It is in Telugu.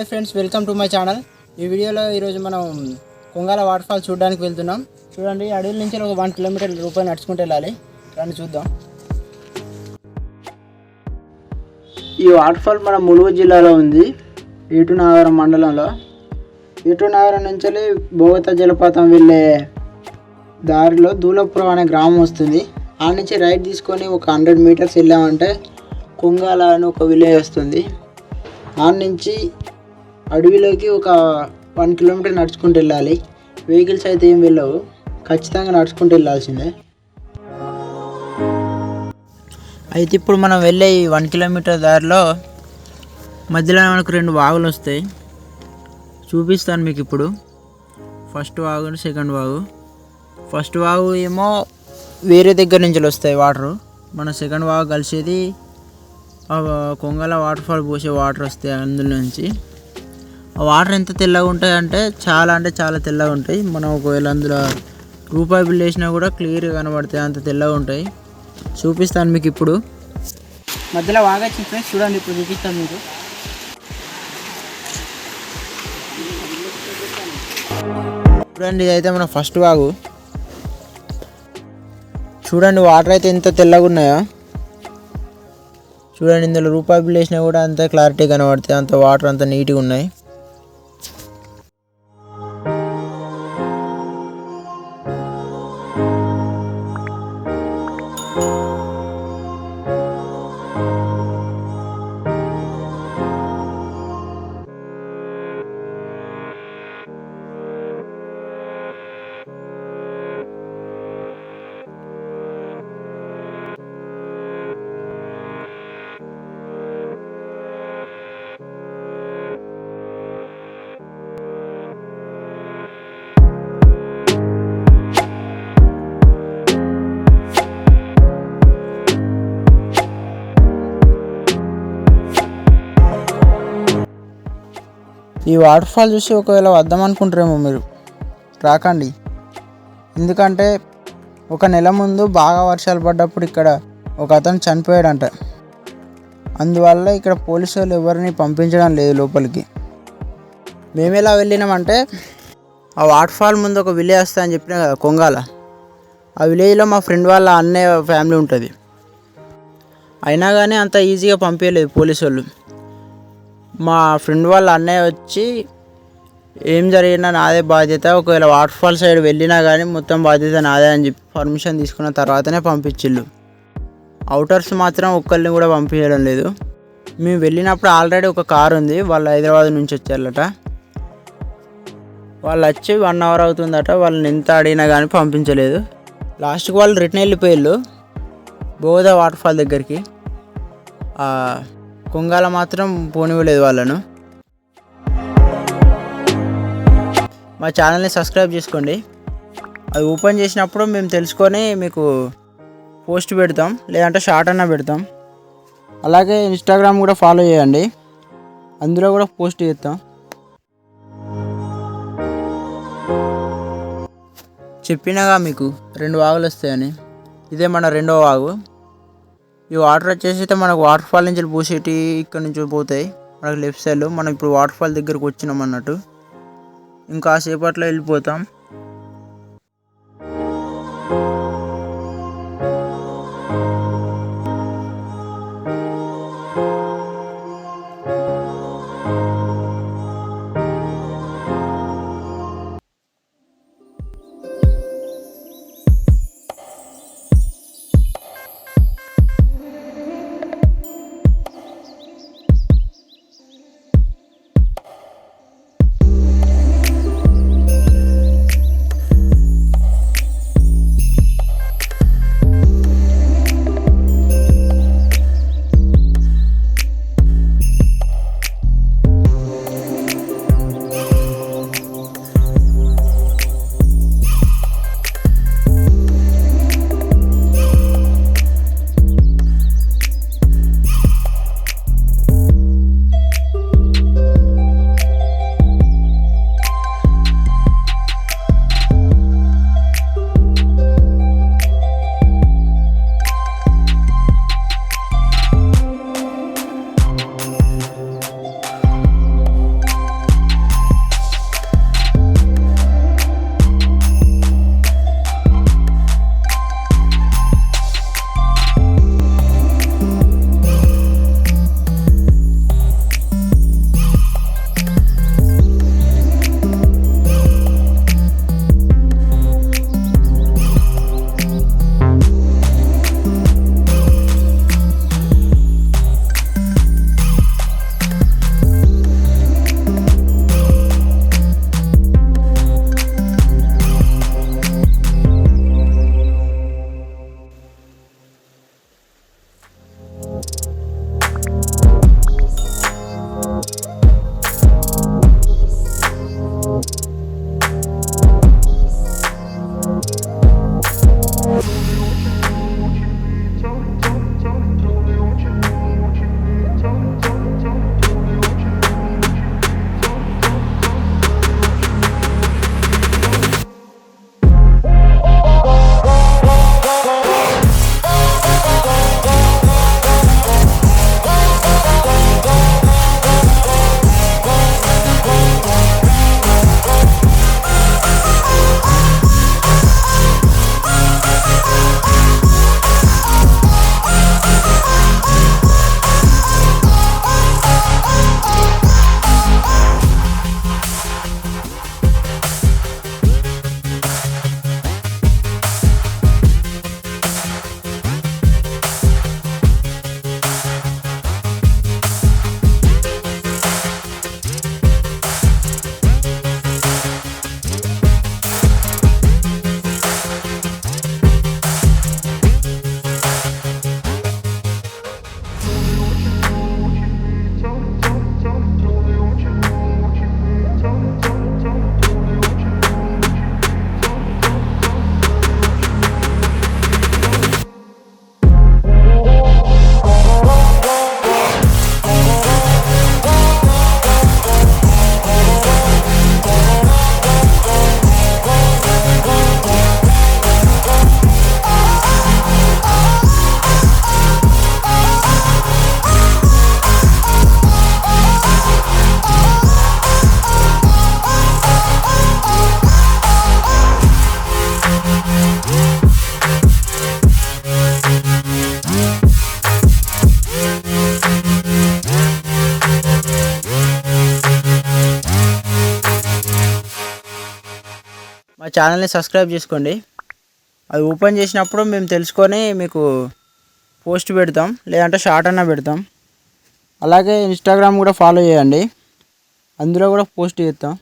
Hi friends, welcome to my channel. ఈ వీడియోలో ఈరోజు మనం కొంగాల వాటర్ ఫాల్ చూడడానికి వెళ్తున్నాం. చూడండి, అడవి నుంచి ఒక 1 కిలోమీటర్ రూపాయలు నడుచుకుంటూ వెళ్ళాలి. రండి చూద్దాం. ఈ వాటర్ ఫాల్ మన ములుగు జిల్లాలో ఉంది, ఏటునాగరం మండలంలో. ఏటునాగరం నుంచి భోగత జలపాతం వెళ్ళే దారిలో దూలపురం అనే గ్రామం వస్తుంది. ఆ నుంచి రైట్ తీసుకొని ఒక 100 మీటర్స్ వెళ్ళామంటే కొంగాల అని ఒక విలేజ్ వస్తుంది. ఆ నుంచి అడవిలోకి ఒక 1 కిలోమీటర్ నడుచుకుంటూ వెళ్ళాలి. వెహికల్స్ అయితే ఏం వెళ్ళవు, ఖచ్చితంగా నడుచుకుంటూ వెళ్ళాల్సిందే. అయితే ఇప్పుడు మనం వెళ్ళే ఈ 1 కిలోమీటర్ దారిలో మధ్యలో మనకు 2 వాగులు వస్తాయి. చూపిస్తాను మీకు ఇప్పుడు. ఫస్ట్ వాగు, సెకండ్ వాగు. ఫస్ట్ వాగు ఏమో వేరే దగ్గర నుంచి వస్తాయి వాటరు. మన సెకండ్ వాగు కలిసేది కొంగల వాటర్ ఫాల్ పోసే వాటర్ వస్తాయి అందులో నుంచి. ఆ వాటర్ ఎంత తెల్లగా ఉంటాయి అంటే చాలా తెల్లగా ఉంటాయి. మనం ఒకవేళ అందులో రూపాయి బిల్ వేసినా కూడా క్లియర్గా కనబడతాయి, అంత తెల్లగా ఉంటాయి. చూపిస్తాను మీకు ఇప్పుడు. మధ్యలో వాగా ఫ్రెండ్స్, చూడండి ఇప్పుడు చూపిస్తాను మీకు. చూడండి, ఇదైతే మన ఫస్ట్ వాగు. చూడండి వాటర్ అయితే ఎంత తెల్లగా ఉన్నాయో. చూడండి, ఇందులో రూపాయి బిల్ వేసినా కూడా అంత క్లారిటీ కనబడుతుంది, అంత వాటర్ అంత నీట్గా ఉన్నాయి. ఈ వాటర్ ఫాల్ చూసి ఒకవేళ వద్దాం అనుకుంటారేమో మీరు, రాకండి. ఎందుకంటే ఒక నెల ముందు బాగా వర్షాలు పడ్డప్పుడు ఇక్కడ ఒక అతను చనిపోయాడంట. అందువల్ల ఇక్కడ పోలీసు వాళ్ళు ఎవరిని పంపించడం లేదు లోపలికి. మేము ఎలా వెళ్ళినామంటే, ఆ వాటర్ ఫాల్ ముందు ఒక విలేజ్ వస్తా అని చెప్పినా కదా, కొంగాల. ఆ విలేజ్లో మా ఫ్రెండ్ వాళ్ళ అన్నయ్య ఫ్యామిలీ ఉంటుంది. అయినా కానీ అంత ఈజీగా పంపించలేదు పోలీసు వాళ్ళు. మా ఫ్రెండ్ వాళ్ళ అన్నయ్య వచ్చి, ఏం జరిగినా నాదే బాధ్యత, ఒకవేళ వాటర్ ఫాల్ సైడ్ వెళ్ళినా కానీ మొత్తం బాధ్యత నాదే అని చెప్పి పర్మిషన్ తీసుకున్న తర్వాతనే పంపించిళ్ళు. అవుటర్స్ మాత్రం ఒక్కరిని కూడా పంపించడం లేదు. మేము వెళ్ళినప్పుడు ఆల్రెడీ ఒక కారు ఉంది, వాళ్ళు హైదరాబాద్ నుంచి వచ్చారట. వాళ్ళు వచ్చి 1 అవర్ అవుతుందట. వాళ్ళని ఎంత అడిగినా కానీ పంపించలేదు. లాస్ట్కి వాళ్ళు రిటర్న్ వెళ్ళిపోయారు బోధ వాటర్ ఫాల్ దగ్గరికి. కొంగాల మాత్రం పోనివ్వలేదు వాళ్ళను. మా ఛానల్ని సబ్స్క్రైబ్ చేసుకోండి. అది ఓపెన్ చేసినప్పుడు మేము తెలుసుకొని మీకు పోస్ట్ పెడతాం, లేదంటే షార్ట్ అన్నా పెడతాం. అలాగే ఇన్స్టాగ్రామ్ కూడా ఫాలో చేయండి, అందులో కూడా పోస్ట్ చేస్తాం. చెప్పినాగా మీకు 2 వాగులు వస్తాయని. ఇదే మన 2వ వాగు. ఈ వాటర్ వచ్చేసి అయితే మనకు వాటర్ ఫాల్ నుంచి పోసేటి ఇక్కడ నుంచి పోతాయి మనకు లెఫ్ట్ సైడ్లో. మనం ఇప్పుడు వాటర్ ఫాల్ దగ్గరకు వచ్చినాం అన్నట్టు, ఇంకా సేపట్లో వెళ్ళిపోతాం. మా ఛానల్ని సబ్స్క్రైబ్ చేసుకోండి. అది ఓపెన్ చేసినప్పుడు మేము తెలుసుకొని మీకు పోస్ట్ పెడతాం, లేదంటే షార్ట్ అన్నా పెడతాం. అలాగే ఇన్స్టాగ్రామ్ కూడా ఫాలో చేయండి, అందులో కూడా పోస్ట్ చేస్తాం.